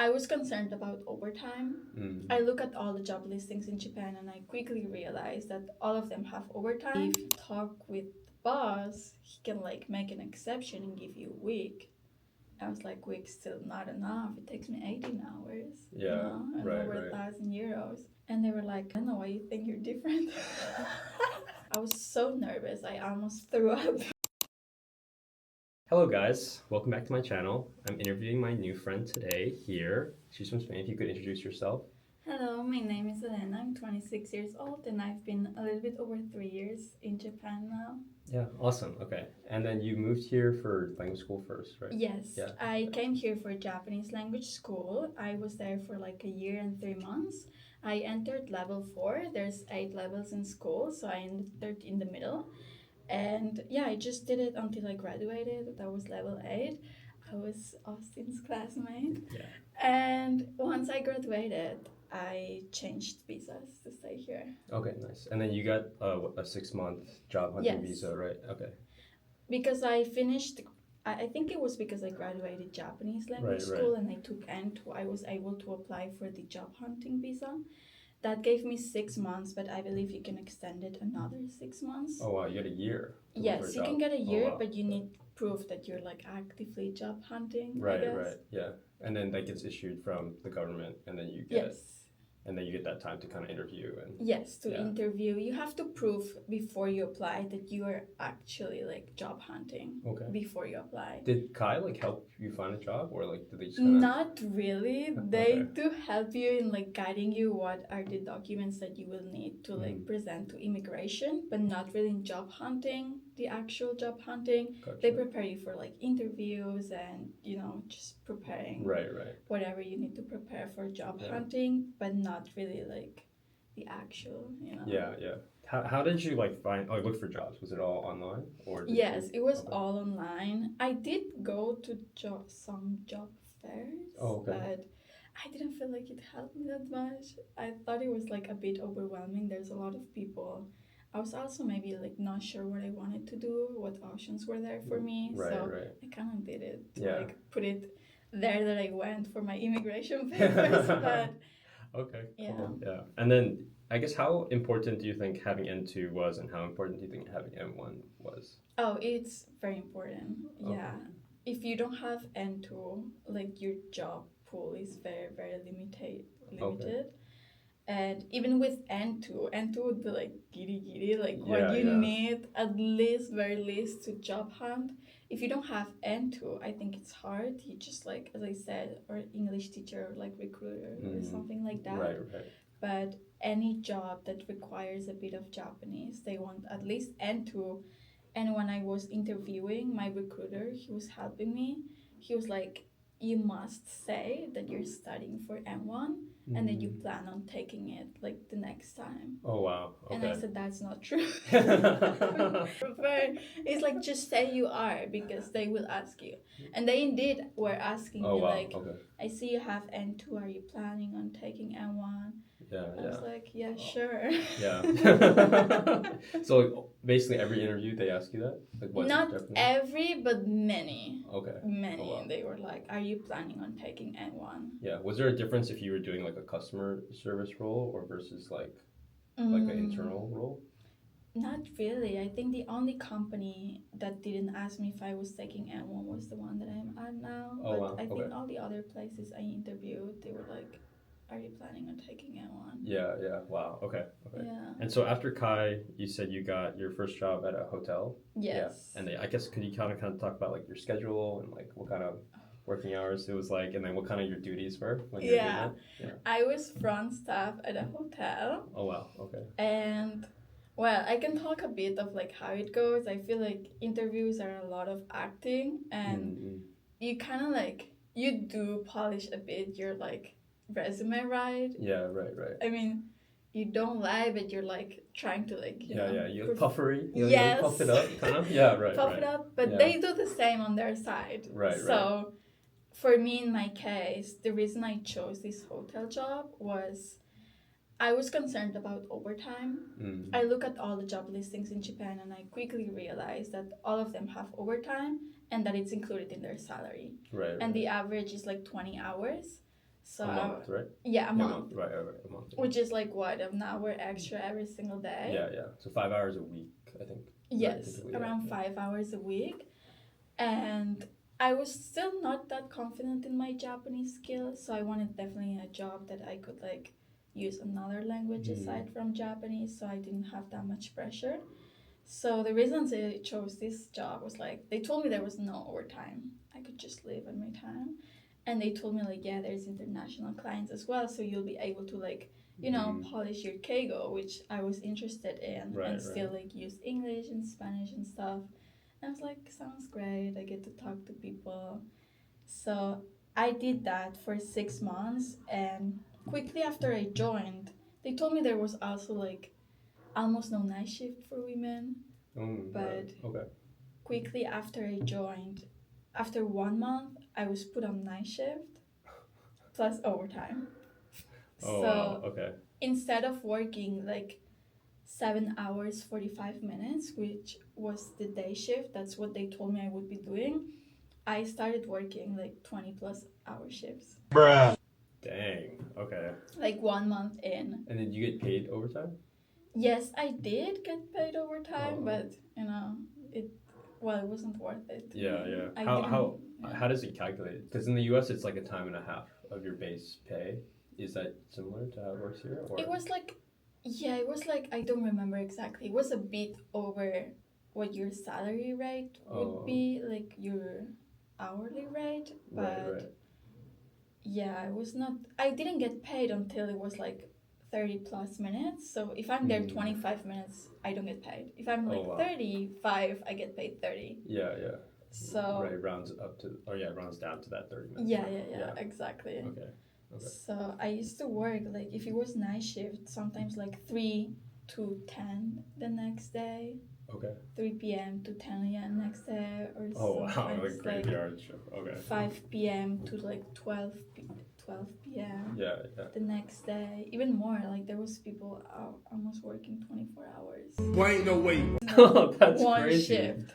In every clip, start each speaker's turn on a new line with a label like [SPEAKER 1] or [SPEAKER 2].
[SPEAKER 1] I was concerned about overtime. I look at all the job listings in Japan and I quickly realized that all of them have overtime. If you talk with the boss, he can like make an exception and give you a week. I was like, week's still not enough. It takes me 18 hours.
[SPEAKER 2] Yeah,
[SPEAKER 1] and
[SPEAKER 2] right,
[SPEAKER 1] over
[SPEAKER 2] right.
[SPEAKER 1] 1,000 euros. And they were like, I don't know why you think you're different. I was so nervous. I almost threw up.
[SPEAKER 2] Hello guys, welcome back to my channel. I'm interviewing my new friend today here. She's from Spain. If you could introduce yourself.
[SPEAKER 1] Hello, my name is Helena. I'm 26 years old and I've been a little bit over 3 years in Japan now.
[SPEAKER 2] Yeah, awesome. Okay. And then you moved here for language school first, right?
[SPEAKER 1] Yes,
[SPEAKER 2] Yeah.
[SPEAKER 1] I came here for Japanese language school. I was there for like a year and 3 months. I entered level 4. There's 8 levels in school, so I entered in the middle. And yeah, I just did it until I graduated. That was level 8. I was Austin's classmate.
[SPEAKER 2] Yeah.
[SPEAKER 1] And once I graduated, I changed visas to stay here.
[SPEAKER 2] Okay, nice. And then you got a 6-month job hunting
[SPEAKER 1] Yes.
[SPEAKER 2] visa, right? Okay.
[SPEAKER 1] Because I finished, I think it was because I graduated Japanese language school and I took N2, I was able to apply for the job hunting visa. That gave me 6 months, but I believe you can extend it another 6 months.
[SPEAKER 2] Oh wow, you get a year.
[SPEAKER 1] Yes, you can get a year,
[SPEAKER 2] wow.
[SPEAKER 1] but you need proof that you're like actively job hunting.
[SPEAKER 2] Right,
[SPEAKER 1] I guess.
[SPEAKER 2] right, yeah. And then that gets issued from the government, and then you get
[SPEAKER 1] Yes.
[SPEAKER 2] And then you get that time to kind of interview and
[SPEAKER 1] Yes, to interview. You have to prove before you apply that you are actually like job hunting.
[SPEAKER 2] Okay.
[SPEAKER 1] Before you apply.
[SPEAKER 2] Did Kai like help you find a job, or like did they just
[SPEAKER 1] Not really. They do help you in like guiding you what are the documents that you will need to like present to immigration, but not really in job hunting, the actual job hunting.
[SPEAKER 2] Gotcha.
[SPEAKER 1] They prepare you for like interviews and just preparing
[SPEAKER 2] right
[SPEAKER 1] whatever you need to prepare for job hunting, but not really like the actual.
[SPEAKER 2] Yeah. How did you like find look for jobs? Was it all online or
[SPEAKER 1] Yes, it was all online. I did go to some job fairs, but I didn't feel like it helped me that much. I thought it was like a bit overwhelming. There's a lot of people. I was also maybe like not sure what I wanted to do, what options were there for me. So I kind of did it to like put it there that I went for my immigration papers. But
[SPEAKER 2] okay, cool. Yeah. And then I guess how important do you think having N2 was, and how important do you think having N1 was?
[SPEAKER 1] Oh, it's very important. Yeah. If you don't have N2, like your job pool is very, very limited. And even with N2 would be like giddy, like what you need at least, very least to job hunt. If you don't have N2, I think it's hard. You just like, as I said, or English teacher or like recruiter or something like that.
[SPEAKER 2] Right.
[SPEAKER 1] But any job that requires a bit of Japanese, they want at least N2. And when I was interviewing my recruiter, he was helping me. He was like, you must say that you're studying for N1 and that you plan on taking it like the next time.
[SPEAKER 2] Oh wow. Okay.
[SPEAKER 1] And I said, that's not true. It's like, just say you are, because they will ask you. And they indeed were asking me like, I see you have N2, are you planning on taking N1? I was like, yeah, sure.
[SPEAKER 2] Yeah. So basically every interview they ask you that? Like what?
[SPEAKER 1] Not every, but many.
[SPEAKER 2] Okay.
[SPEAKER 1] Many. Oh, wow. They were like, are you planning on taking N1?
[SPEAKER 2] Yeah. Was there a difference if you were doing like a customer service role or versus like an internal role?
[SPEAKER 1] Not really. I think the only company that didn't ask me if I was taking N1 was the one that I'm at now.
[SPEAKER 2] Oh, wow.
[SPEAKER 1] I think all the other places I interviewed, they were like, are you planning on taking N1?
[SPEAKER 2] Yeah. Wow. Okay.
[SPEAKER 1] Yeah.
[SPEAKER 2] And so after Kai, you said you got your first job at a hotel?
[SPEAKER 1] Yes.
[SPEAKER 2] Yeah. And I guess could you kind of talk about like your schedule and like what kind of working hours it was like, and then what kind of your duties were when you were doing that? Yeah.
[SPEAKER 1] I was front staff at a hotel.
[SPEAKER 2] Oh wow. Okay.
[SPEAKER 1] And well, I can talk a bit of like how it goes. I feel like interviews are a lot of acting, and you kind of like, you do polish a bit your like resume, right?
[SPEAKER 2] Yeah, right.
[SPEAKER 1] I mean, you don't lie, but you're like trying to like,
[SPEAKER 2] you puffery.
[SPEAKER 1] Yes.
[SPEAKER 2] Puff it up, kind of. Yeah, right.
[SPEAKER 1] Puff it up, but they do the same on their side.
[SPEAKER 2] Right.
[SPEAKER 1] So, for me, in my case, the reason I chose this hotel job was I was concerned about overtime. I look at all the job listings in Japan and I quickly realized that all of them have overtime and that it's included in their salary.
[SPEAKER 2] Right.
[SPEAKER 1] And the average is like 20 hours. So
[SPEAKER 2] a month, right?
[SPEAKER 1] Yeah, a month.
[SPEAKER 2] Right, a month.
[SPEAKER 1] Which is like what, an hour extra every single day?
[SPEAKER 2] Yeah. So 5 hours a week, I think.
[SPEAKER 1] Yes, around 5 hours a week. And I was still not that confident in my Japanese skills, so I wanted definitely a job that I could like use another language aside from Japanese, so I didn't have that much pressure. So the reasons I chose this job was like they told me there was no overtime. I could just live on my time. And they told me like, yeah, there's international clients as well, so you'll be able to like, polish your keigo, which I was interested in, and still like use English and Spanish and stuff. And I was like, sounds great. I get to talk to people. So I did that for 6 months, and quickly after I joined, they told me there was also like almost no night shift for women. But quickly after I joined, after 1 month, I was put on night shift plus overtime.
[SPEAKER 2] Wow. Okay.
[SPEAKER 1] Instead of working like 7 hours 45 minutes, which was the day shift, that's what they told me I would be doing, I started working like 20 plus hour shifts.
[SPEAKER 2] Bruh. Dang. Okay.
[SPEAKER 1] Like 1 month in.
[SPEAKER 2] And did you get paid overtime?
[SPEAKER 1] Yes, I did get paid overtime, but it wasn't worth it.
[SPEAKER 2] Yeah. How does it calculate? Because in the US, it's like a time and a half of your base pay. Is that similar to how it works here? Or?
[SPEAKER 1] It was like, I don't remember exactly. It was a bit over what your salary rate would be, like your hourly rate. But yeah, it was not, I didn't get paid until it was like 30 plus minutes. So if I'm there 25 minutes, I don't get paid. If I'm like 35, I get paid 30.
[SPEAKER 2] Yeah.
[SPEAKER 1] So
[SPEAKER 2] it rounds up to, rounds down to that 30 minutes.
[SPEAKER 1] Yeah, exactly.
[SPEAKER 2] Okay.
[SPEAKER 1] So I used to work like, if it was night shift, sometimes like 3 to 10 the next day.
[SPEAKER 2] Okay.
[SPEAKER 1] 3 p.m. to 10 a.m. next day, or
[SPEAKER 2] like graveyard shift. Okay.
[SPEAKER 1] 5 p.m. to like 12 p.m.
[SPEAKER 2] Yeah.
[SPEAKER 1] The next day, even more. Like there was people almost working 24 hours.
[SPEAKER 3] Well, ain't no way.
[SPEAKER 2] That's
[SPEAKER 1] one
[SPEAKER 2] crazy.
[SPEAKER 1] Shift.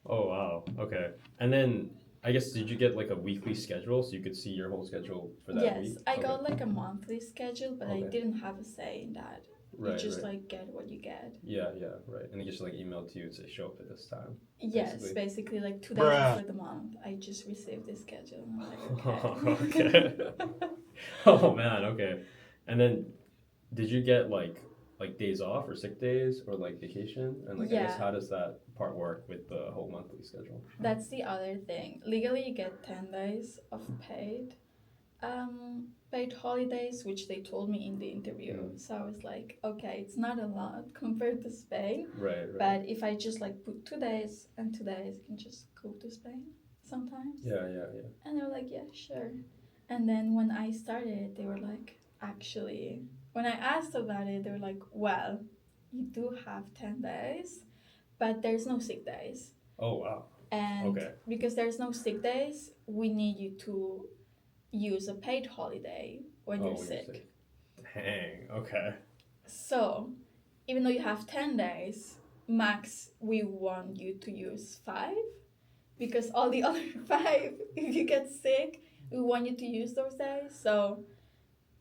[SPEAKER 2] Oh wow. Okay. And then I guess did you get like a weekly schedule so you could see your whole schedule for that week?
[SPEAKER 1] Yes, I got like a monthly schedule, but I didn't have a say in that. You just like get what you get.
[SPEAKER 2] Yeah, right. And it gets like emailed to you and say show up at this time.
[SPEAKER 1] Yes, basically like 2 days before the month, I just received this schedule and I'm like,
[SPEAKER 2] okay. Oh man, okay. And then did you get like days off or sick days or like vacation? And like I guess how does that part work with the whole monthly schedule?
[SPEAKER 1] That's the other thing. Legally you get 10 days of paid holidays, which they told me in the interview. So I was like, okay, it's not a lot compared to Spain.
[SPEAKER 2] Right.
[SPEAKER 1] But if I just like put 2 days and 2 days, I can just go to Spain sometimes.
[SPEAKER 2] Yeah.
[SPEAKER 1] And they were like, yeah, sure. And then when I started, they were like, actually, when I asked about it, they were like, well, you do have 10 days, but there's no sick days.
[SPEAKER 2] Oh, wow.
[SPEAKER 1] And because there's no sick days, we need you to use a paid holiday when you're sick.
[SPEAKER 2] Dang, okay.
[SPEAKER 1] So, even though you have 10 days, max, we want you to use 5, because all the other 5, if you get sick, we want you to use those days. So,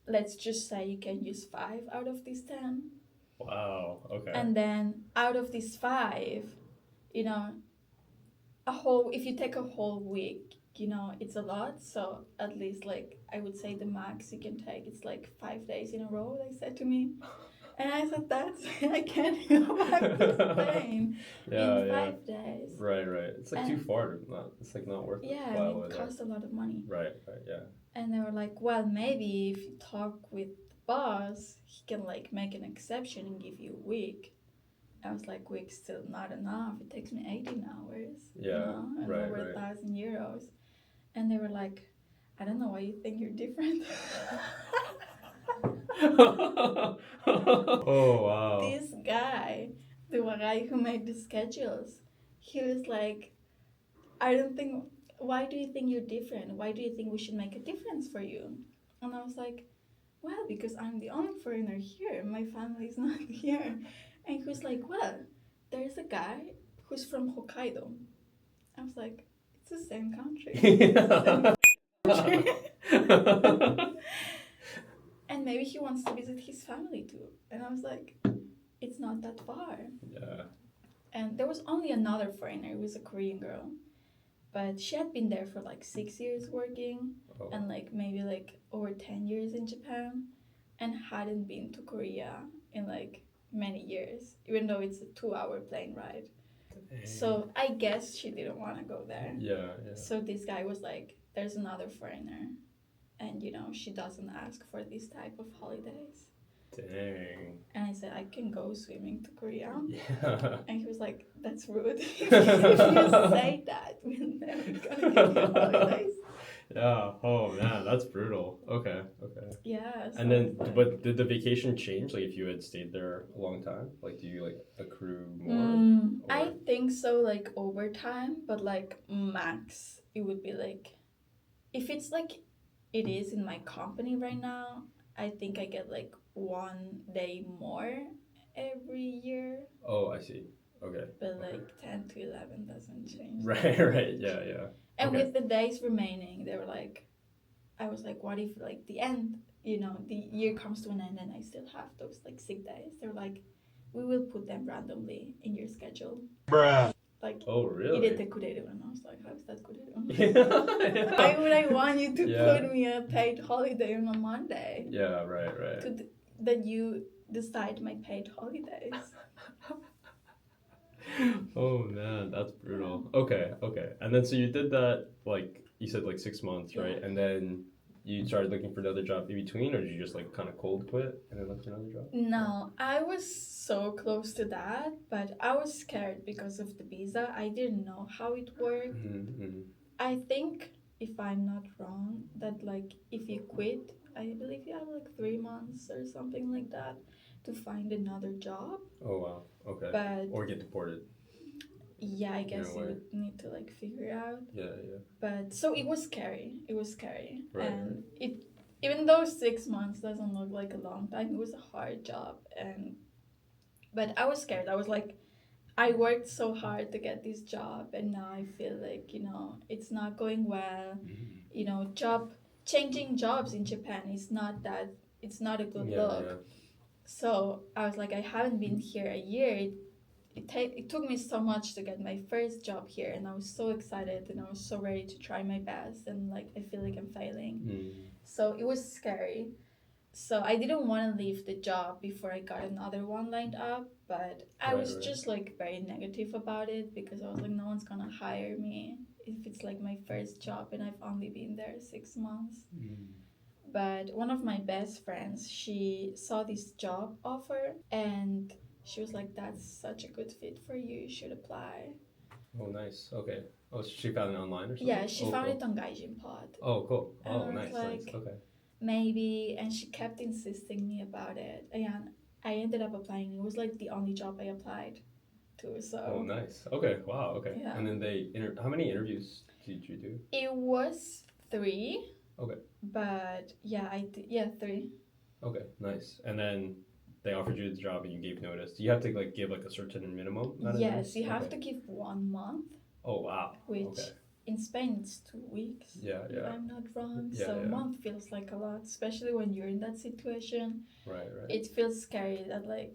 [SPEAKER 1] let's just say you can use 5 out of these 10.
[SPEAKER 2] Wow, okay.
[SPEAKER 1] And then out of these 5, if you take a whole week, it's a lot. So at least like I would say the max you can take, it's like 5 days in a row, they said to me. And I said, I can't go back to Spain in 5 days.
[SPEAKER 2] Right. It's like too far. It's like not worth it.
[SPEAKER 1] Yeah, it costs a lot of money.
[SPEAKER 2] Right, yeah.
[SPEAKER 1] And they were like, well, maybe if you talk with the boss, he can like make an exception and give you a week. I was like, week's still not enough. It takes me 18 hours. And over 1,000 euros. And they were like, I don't know why you think you're different.
[SPEAKER 2] Oh, wow.
[SPEAKER 1] This guy, the guy who made the schedules, he was like, why do you think you're different? Why do you think we should make a difference for you? And I was like, well, because I'm the only foreigner here. My family's not here. And he was like, well, there's a guy who's from Hokkaido. I was like, it's the same country. maybe he wants to visit his family too. And I was like, it's not that far.
[SPEAKER 2] Yeah.
[SPEAKER 1] And there was only another foreigner. It was a Korean girl. But she had been there for like 6 years working
[SPEAKER 2] Oh.
[SPEAKER 1] and like maybe like over 10 years in Japan and hadn't been to Korea in like many years, even though it's a 2-hour plane ride.
[SPEAKER 2] Dang.
[SPEAKER 1] So I guess she didn't want to go there.
[SPEAKER 2] Yeah, yeah.
[SPEAKER 1] So this guy was like, there's another foreigner. And you know, she doesn't ask for this type of holidays.
[SPEAKER 2] Dang.
[SPEAKER 1] And I said, I can go swimming to Korea.
[SPEAKER 2] Yeah.
[SPEAKER 1] And he was like, that's rude. If you say that, we're never gonna get you holidays.
[SPEAKER 2] Yeah. Oh man, that's brutal. Okay. Okay.
[SPEAKER 1] Yeah. So
[SPEAKER 2] And then,
[SPEAKER 1] it's like,
[SPEAKER 2] but did the vacation change? Like, if you had stayed there a long time, like, do you like accrue more?
[SPEAKER 1] I think so, like over time, but like max, it would be like, if it's like it is in my company right now, I think I get like 1 day more every year.
[SPEAKER 2] Oh, I see. Okay.
[SPEAKER 1] But
[SPEAKER 2] Okay.
[SPEAKER 1] like 10 to 11 doesn't change.
[SPEAKER 2] Right. Right. Yeah. Yeah.
[SPEAKER 1] And
[SPEAKER 2] Okay.
[SPEAKER 1] with the days remaining, they were like, I was like, what if like the end, you know, the year comes to an end and I still have those like sick days? They're like, we will put them randomly in your schedule.
[SPEAKER 3] Bruh.
[SPEAKER 1] Like,
[SPEAKER 2] Oh, really?
[SPEAKER 1] irete kureru. And I was like, how is that kureru?
[SPEAKER 2] Yeah.
[SPEAKER 1] Why would I want you to
[SPEAKER 2] Yeah.
[SPEAKER 1] put me a paid holiday on a Monday?
[SPEAKER 2] Yeah. Right. Right.
[SPEAKER 1] That you decide my paid holidays.
[SPEAKER 2] Oh man, that's brutal. Okay, okay. And then so you did that, like you said, like 6 months, right?
[SPEAKER 1] Yeah.
[SPEAKER 2] And then you started looking for another job in between, or did you just like kind of cold quit and then look for another job?
[SPEAKER 1] No, I was so close to that, but I was scared because of the visa. I didn't know how it worked.
[SPEAKER 2] Mm-hmm.
[SPEAKER 1] I think, if I'm not wrong, that like if you quit, I believe you have like 3 months or something like that to find another job.
[SPEAKER 2] Oh wow. Okay.
[SPEAKER 1] But
[SPEAKER 2] Or get deported.
[SPEAKER 1] yeah, I guess
[SPEAKER 2] No
[SPEAKER 1] you
[SPEAKER 2] way.
[SPEAKER 1] would need to like figure it out.
[SPEAKER 2] Yeah, yeah.
[SPEAKER 1] But so it was scary. It was scary.
[SPEAKER 2] Right,
[SPEAKER 1] And it, even though 6 months doesn't look like a long time, it was a hard job. But I was scared. I was like, I worked so hard to get this job, and now I feel like, you know, it's not going well.
[SPEAKER 2] Mm-hmm.
[SPEAKER 1] You know, changing jobs in Japan is not that, it's not a good
[SPEAKER 2] Yeah,
[SPEAKER 1] look.
[SPEAKER 2] yeah.
[SPEAKER 1] So I was like, I haven't been here a year. It took me so much to get my first job here, and I was so excited and I was so ready to try my best, and like I feel like I'm failing.
[SPEAKER 2] Mm.
[SPEAKER 1] So it was scary. So I didn't want to leave the job before I got another one lined up, but I
[SPEAKER 2] Right,
[SPEAKER 1] was
[SPEAKER 2] right.
[SPEAKER 1] just like very negative about it because I was like, no one's gonna hire me if it's like my first job and I've only been there 6 months.
[SPEAKER 2] Mm.
[SPEAKER 1] But one of my best friends, she saw this job offer and she was like, that's such a good fit for you, you should apply.
[SPEAKER 2] Oh, nice. Okay. Oh, so she found it online or something?
[SPEAKER 1] Yeah, she found
[SPEAKER 2] cool.
[SPEAKER 1] it on Gaijin Pod.
[SPEAKER 2] Oh, cool.
[SPEAKER 1] And
[SPEAKER 2] Oh,
[SPEAKER 1] I was
[SPEAKER 2] nice, nice.
[SPEAKER 1] like,
[SPEAKER 2] Okay.
[SPEAKER 1] Maybe, and she kept insisting me about it. And I ended up applying. It was like the only job I applied to. So
[SPEAKER 2] Oh, nice. Okay. Wow. Okay.
[SPEAKER 1] Yeah.
[SPEAKER 2] And then how many interviews did you do?
[SPEAKER 1] it was 3.
[SPEAKER 2] Okay.
[SPEAKER 1] But yeah, I did. Yeah, 3.
[SPEAKER 2] Okay. Nice. And then they offered you the job and you gave notice. Do you have to like give like a certain minimum? amount of
[SPEAKER 1] Yes,
[SPEAKER 2] notice?
[SPEAKER 1] you have
[SPEAKER 2] Okay.
[SPEAKER 1] to give 1 month,
[SPEAKER 2] Oh wow.
[SPEAKER 1] which
[SPEAKER 2] Okay.
[SPEAKER 1] in Spain it's 2 weeks.
[SPEAKER 2] Yeah.
[SPEAKER 1] If
[SPEAKER 2] Yeah.
[SPEAKER 1] I'm not wrong.
[SPEAKER 2] Yeah,
[SPEAKER 1] So
[SPEAKER 2] yeah.
[SPEAKER 1] a month feels like a lot, especially when you're in that situation.
[SPEAKER 2] Right. Right.
[SPEAKER 1] It feels scary that like,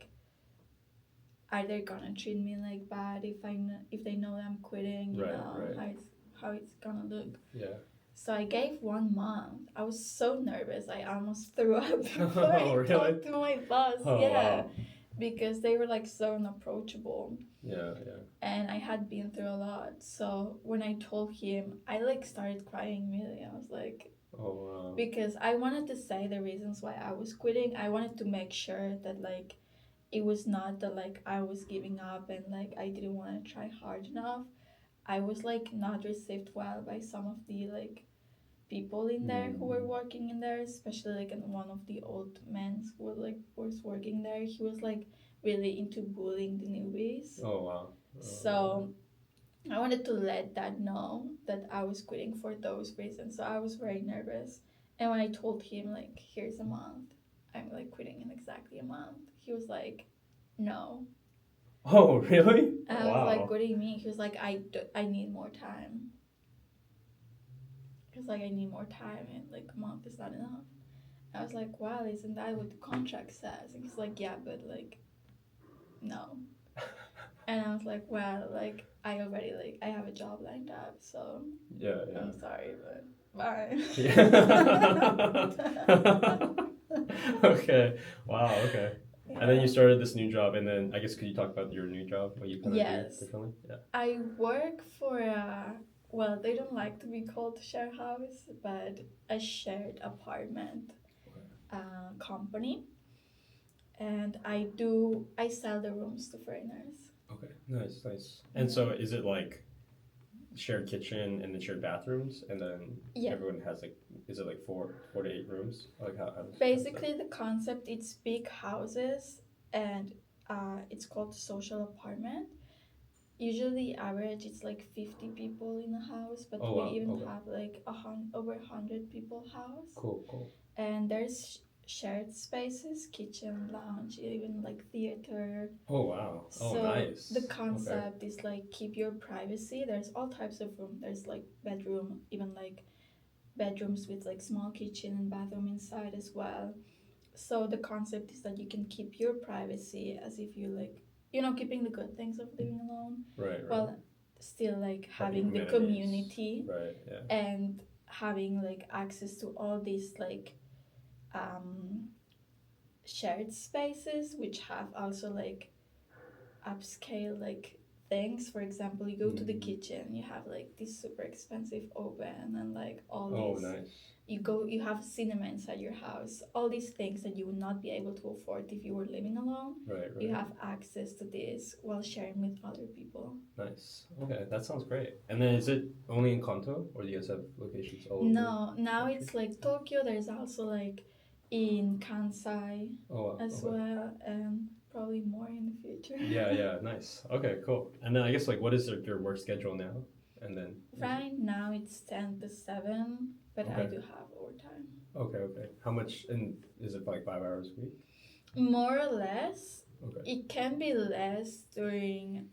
[SPEAKER 1] are they gonna treat me like bad if they know that I'm quitting? You
[SPEAKER 2] Right,
[SPEAKER 1] know
[SPEAKER 2] right.
[SPEAKER 1] how it's gonna look.
[SPEAKER 2] Yeah.
[SPEAKER 1] So I gave 1 month. I was so nervous. I almost threw up before I
[SPEAKER 2] Oh, really?
[SPEAKER 1] talked to my boss.
[SPEAKER 2] Oh,
[SPEAKER 1] yeah,
[SPEAKER 2] wow.
[SPEAKER 1] because they were like so unapproachable,
[SPEAKER 2] Yeah. Yeah.
[SPEAKER 1] and I had been through a lot. So when I told him, I like started crying immediately. I was like,
[SPEAKER 2] Oh wow.
[SPEAKER 1] because I wanted to say the reasons why I was quitting. I wanted to make sure that like it was not that like I was giving up and like I didn't want to try hard enough. I was like not received well by some of the like people in there who were working in there, especially like one of the old men who was working there. He was like really into bullying the newbies.
[SPEAKER 2] Oh wow.
[SPEAKER 1] So I wanted to let that know that I was quitting for those reasons. So I was very nervous. And when I told him like, here's a month, I'm like quitting in exactly a month, he was like, no.
[SPEAKER 2] Oh really?
[SPEAKER 1] And I was like, what do you mean? He was like, I need more time. He was like, I need more time, and like a month is not enough. I was was like, well, isn't that what the contract says? And he's like, yeah, but like, no. And I was like, well, like, I already, like, I have a job lined up, so
[SPEAKER 2] Yeah,
[SPEAKER 1] I'm sorry, but bye.
[SPEAKER 2] yeah. Okay. Wow. Okay. And then you started this new job, and then I guess could you talk about your new job, what you kind of
[SPEAKER 1] Yes.
[SPEAKER 2] do differently? Yeah.
[SPEAKER 1] I work for a, well, they don't like to be called share house, but a shared apartment company. And I sell the rooms to foreigners.
[SPEAKER 2] Okay. Nice. Nice. And so is it like shared kitchen and then shared bathrooms, and then everyone has like, is it like 4 to 8 rooms? Like how does
[SPEAKER 1] Basically, the concept, it's big houses, and it's called social apartment. Usually, average it's like 50 people in a house, but we even have like over 100 people house.
[SPEAKER 2] Cool.
[SPEAKER 1] And there's shared spaces, kitchen, lounge, even like theater.
[SPEAKER 2] Oh wow. Oh,
[SPEAKER 1] So
[SPEAKER 2] nice.
[SPEAKER 1] the concept is like keep your privacy. There's all types of room. There's like bedroom, even like bedrooms with like small kitchen and bathroom inside as well. So the concept is that you can keep your privacy as if you like, keeping the good things of living alone.
[SPEAKER 2] Right.
[SPEAKER 1] While still like having the community.
[SPEAKER 2] Right. Yeah.
[SPEAKER 1] And having like access to all these like shared spaces, which have also like upscale like things. For example, you go to the kitchen, you have like this super expensive oven and like all these.
[SPEAKER 2] Oh, nice.
[SPEAKER 1] You have cinema inside your house. All these things that you would not be able to afford if you were living alone.
[SPEAKER 2] Right.
[SPEAKER 1] You have access to this while sharing with other people.
[SPEAKER 2] Nice. Okay, that sounds great. And then is it only in Kanto, or do you guys have locations all over?
[SPEAKER 1] No, now it's like Tokyo. There's also like in Kansai as well, and probably more in the future.
[SPEAKER 2] Yeah, nice. Okay, cool. And then I guess like what is your work schedule now? And then
[SPEAKER 1] right now it's 10 to 7, but I do have overtime.
[SPEAKER 2] Okay. How much, and is it like 5 hours a week?
[SPEAKER 1] More or less.
[SPEAKER 2] Okay.
[SPEAKER 1] It can be less during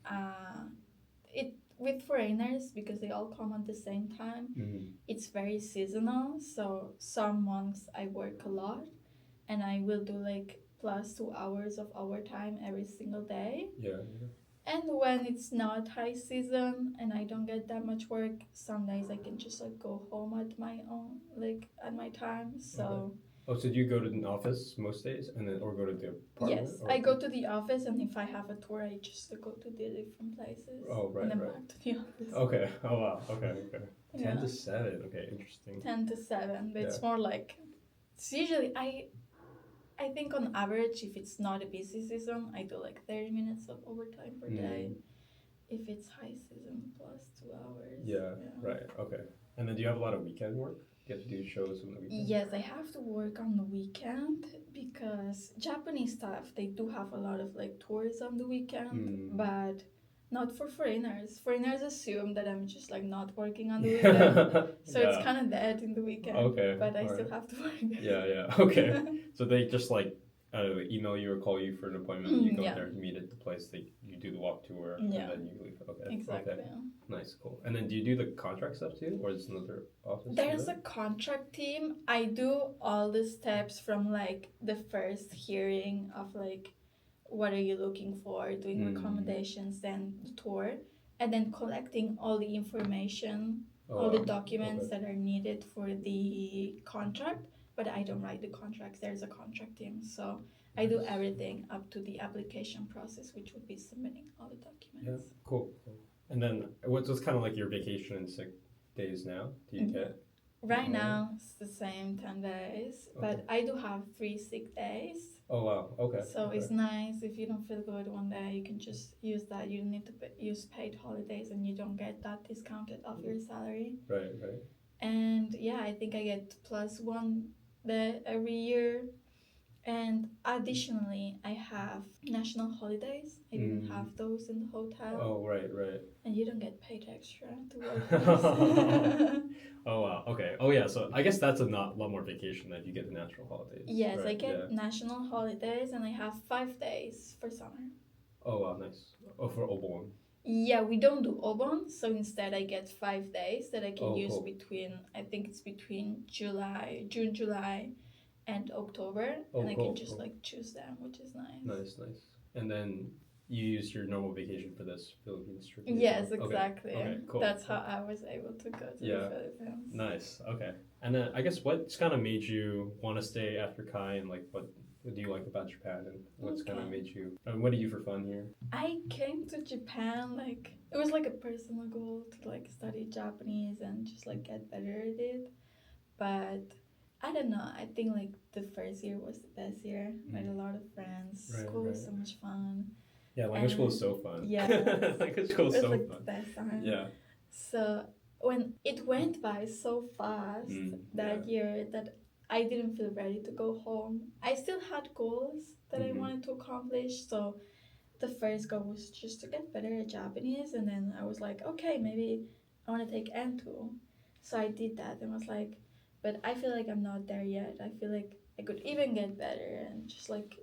[SPEAKER 1] it with foreigners because they all come at the same time. It's very seasonal, so some months I work a lot and I will do like plus 2 hours of overtime every single day.
[SPEAKER 2] Yeah.
[SPEAKER 1] And when it's not high season and I don't get that much work, some days I can just like go home at my own, like at my time. So.
[SPEAKER 2] Okay. Oh, so do you go to the office most days, and then or go to the apartment?
[SPEAKER 1] Yes, I go to the office, and if I have a tour, I just go to the different places.
[SPEAKER 2] Oh, right,
[SPEAKER 1] and then
[SPEAKER 2] right.
[SPEAKER 1] back to the office.
[SPEAKER 2] Okay. Oh wow. Okay. 10 to 7. Okay, interesting.
[SPEAKER 1] 10 to 7, but it's more like it's usually I think on average, if it's not a busy season, I do like 30 minutes of overtime per day. If it's high season, plus 2 hours.
[SPEAKER 2] Yeah. Right. Okay. And then do you have a lot of weekend work? You have to do shows on the weekend?
[SPEAKER 1] Yes, I have to work on the weekend because Japanese staff, they do have a lot of like tours on the weekend, but not for foreigners. Foreigners assume that I'm just like not working on the weekend, so it's kind of dead in the weekend. Okay, but I still have to work.
[SPEAKER 2] Yeah. Okay. So they just like email you or call you for an appointment. You go there, meet at the place. You do the walk tour, and then you leave. Okay.
[SPEAKER 1] Exactly.
[SPEAKER 2] Okay. Nice, cool. And then do you do the contract stuff too, or is it another office?
[SPEAKER 1] There's a contract team. I do all the steps from like the first hearing of like what are you looking for, doing recommendations, then the tour, and then collecting all the information, all the documents that are needed for the contract. But I don't write the contracts. There's a contract team, so I do everything up to the application process, which would be submitting all the documents.
[SPEAKER 2] Yeah, cool. And then what's kind of like your vacation and sick days now? Do you get?
[SPEAKER 1] Right now, it's the same 10 days, but I do have 3 sick days.
[SPEAKER 2] Oh, wow. Okay.
[SPEAKER 1] So it's nice if you don't feel good one day, you can just use that. You don't need to use paid holidays and you don't get that discounted off your salary.
[SPEAKER 2] Right.
[SPEAKER 1] And yeah, I think I get plus 1 day every year. And additionally, I have national holidays. I didn't have those in the hotel.
[SPEAKER 2] Oh, right.
[SPEAKER 1] And you don't get paid extra to work.
[SPEAKER 2] Oh, wow. Okay. Oh, yeah. So I guess that's a lot more vacation than you get the national holidays.
[SPEAKER 1] Yes, right? I get national holidays, and I have 5 days for summer.
[SPEAKER 2] Oh, wow. Nice. Oh, for Obon.
[SPEAKER 1] Yeah, we don't do Obon, so instead I get 5 days that I can use between, I think it's between June, July, end October,
[SPEAKER 2] Oh,
[SPEAKER 1] and I
[SPEAKER 2] cool,
[SPEAKER 1] can just
[SPEAKER 2] cool.
[SPEAKER 1] like choose them, which is nice.
[SPEAKER 2] Nice. And then you use your normal vacation for this Philippines trip?
[SPEAKER 1] Yes,
[SPEAKER 2] well?
[SPEAKER 1] exactly.
[SPEAKER 2] Okay, cool.
[SPEAKER 1] That's how I was able to go to
[SPEAKER 2] Yeah.
[SPEAKER 1] the Philippines.
[SPEAKER 2] Nice. Okay. And then I guess what's kind of made you want to stay after Kai, and like what do you like about Japan, and what's kind of
[SPEAKER 1] Okay.
[SPEAKER 2] made you? And what do you do for fun here?
[SPEAKER 1] I came to Japan like it was like a personal goal to like study Japanese and just like get better at it. But I don't know. I think like the first year was the best year. Made a lot of friends.
[SPEAKER 2] Right,
[SPEAKER 1] School was
[SPEAKER 2] right.
[SPEAKER 1] so much fun.
[SPEAKER 2] Yeah, language school is so fun.
[SPEAKER 1] Yeah.
[SPEAKER 2] Language school
[SPEAKER 1] It
[SPEAKER 2] is
[SPEAKER 1] was
[SPEAKER 2] so
[SPEAKER 1] like
[SPEAKER 2] fun.
[SPEAKER 1] the best time.
[SPEAKER 2] Yeah.
[SPEAKER 1] So when it went by so fast that year that I didn't feel ready to go home. I still had goals that I wanted to accomplish. So the first goal was just to get better at Japanese, and then I was like, okay, maybe I want to take N2. So I did that and was like, but I feel like I'm not there yet. I feel like I could even get better and just like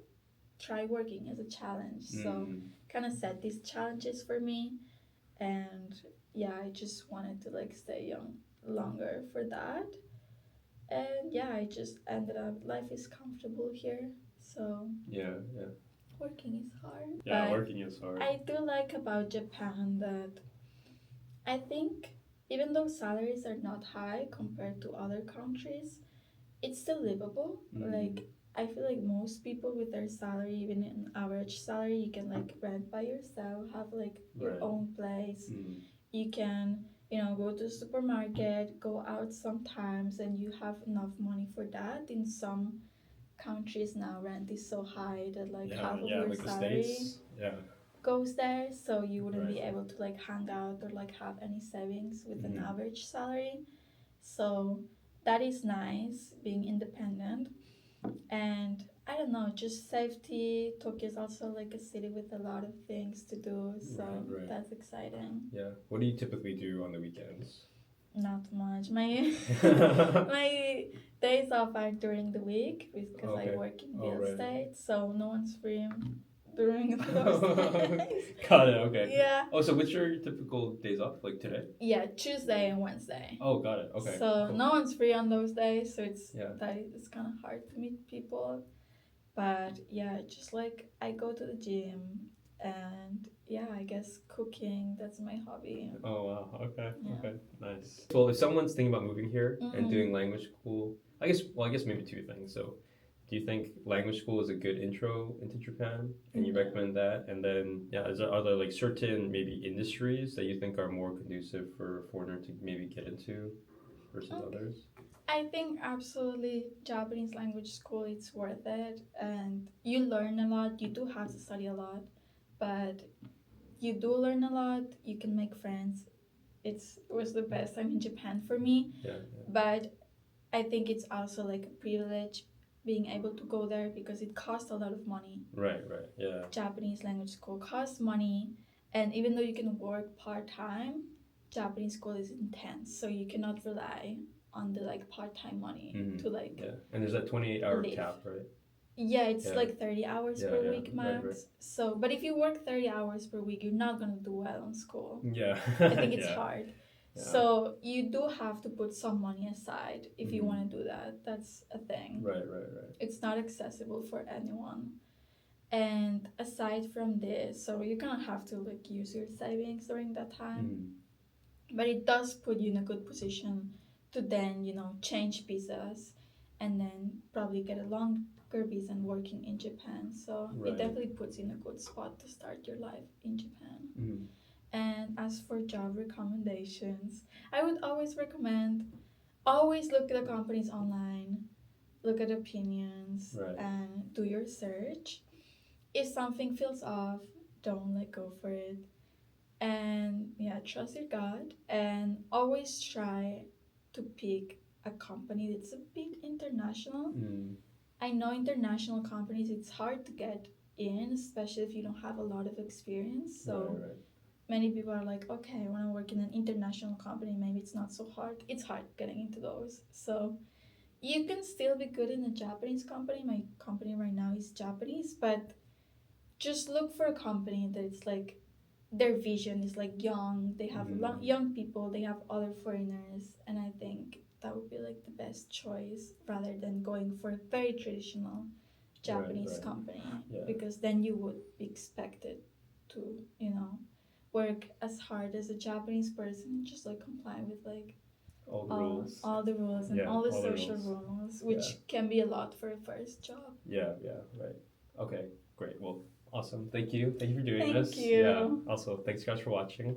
[SPEAKER 1] try working as a challenge. So kind of set these challenges for me, and yeah, I just wanted to like stay young longer for that. And yeah, I just ended up life is comfortable here. So
[SPEAKER 2] Yeah.
[SPEAKER 1] working is hard.
[SPEAKER 2] Yeah,
[SPEAKER 1] But
[SPEAKER 2] working is hard.
[SPEAKER 1] I do like about Japan that I think even though salaries are not high compared to other countries, it's still livable. Like I feel like most people with their salary, even an average salary, you can like rent by yourself, have like your own place. You can, go to the supermarket, go out sometimes, and you have enough money for that. In some countries now, rent is so high that like half of your
[SPEAKER 2] like the
[SPEAKER 1] salary
[SPEAKER 2] States. Yeah.
[SPEAKER 1] goes there, so you wouldn't be
[SPEAKER 2] Right.
[SPEAKER 1] able to like hang out or like have any savings with an average salary. So that is nice being independent. And I don't know, just safety. Tokyo is also like a city with a lot of things to do, so
[SPEAKER 2] Right.
[SPEAKER 1] that's exciting.
[SPEAKER 2] Yeah. What do you typically do on the weekends?
[SPEAKER 1] Not much. My my days off are during the week because I work in real estate, so no one's free during those days.
[SPEAKER 2] Got it. Okay.
[SPEAKER 1] Yeah.
[SPEAKER 2] Oh, so what's your typical days off? Like today?
[SPEAKER 1] Yeah, Tuesday and Wednesday.
[SPEAKER 2] Oh, got it. Okay.
[SPEAKER 1] So
[SPEAKER 2] cool.
[SPEAKER 1] no one's free on those days, so it's kind of hard to meet people. But yeah, just like I go to the gym, and yeah, I guess cooking, that's my hobby.
[SPEAKER 2] Oh wow. Okay.
[SPEAKER 1] Yeah.
[SPEAKER 2] Okay. Nice. Well, if someone's thinking about moving here and doing language school, I guess maybe two things. So, do you think language school is a good intro into Japan, and you recommend that? And then, are there like certain maybe industries that you think are more conducive for a foreigner to maybe get into versus others?
[SPEAKER 1] I think absolutely Japanese language school, it's worth it, and you learn a lot. You do have to study a lot, but you do learn a lot. You can make friends. It was the best time in Japan for me. But I think it's also like a privilege being able to go there because it costs a lot of money.
[SPEAKER 2] Right, yeah.
[SPEAKER 1] Japanese language school costs money, and even though you can work part-time, Japanese school is intense, so you cannot rely on the like part-time money to like
[SPEAKER 2] and there's that 28-hour
[SPEAKER 1] live.
[SPEAKER 2] cap, right?
[SPEAKER 1] Yeah, it's like 30 hours per week max.
[SPEAKER 2] Right.
[SPEAKER 1] So, but if you work 30 hours per week, you're not gonna do well in school.
[SPEAKER 2] Yeah.
[SPEAKER 1] I think it's hard. Yeah. So you do have to put some money aside if you want to do that. That's a thing.
[SPEAKER 2] Right.
[SPEAKER 1] It's not accessible for anyone. And aside from this, so you're gonna have to like use your savings during that time. But it does put you in a good position to then, change visas and then probably get a longer visa and working in Japan. So it definitely puts you in a good spot to start your life in Japan. And as for job recommendations, I would always recommend always look at the companies online, look at opinions, and do your search. If something feels off, don't let go for it. And yeah, trust your gut and always try to pick a company that's a bit international. I know international companies, it's hard to get in, especially if you don't have a lot of experience. So many people are like, okay, I want to work in an international company. Maybe it's not so hard. It's hard getting into those. So you can still be good in a Japanese company. My company right now is Japanese, but just look for a company that it's like their vision is like young. They have young people. They have other foreigners, and I think that would be like the best choice rather than going for a very traditional Japanese
[SPEAKER 2] right.
[SPEAKER 1] company,
[SPEAKER 2] Yeah.
[SPEAKER 1] because then you would be expected to, you know, work as hard as a Japanese person and just like comply with like
[SPEAKER 2] All the rules.
[SPEAKER 1] all the rules and
[SPEAKER 2] Yeah,
[SPEAKER 1] all the
[SPEAKER 2] all the
[SPEAKER 1] social
[SPEAKER 2] rules.
[SPEAKER 1] rules, which can be a lot for a first job.
[SPEAKER 2] Yeah, right. Okay, great. Well, awesome. Thank you. Thank you for doing
[SPEAKER 1] Thank
[SPEAKER 2] this.
[SPEAKER 1] you.
[SPEAKER 2] Yeah. Also, thanks guys for watching.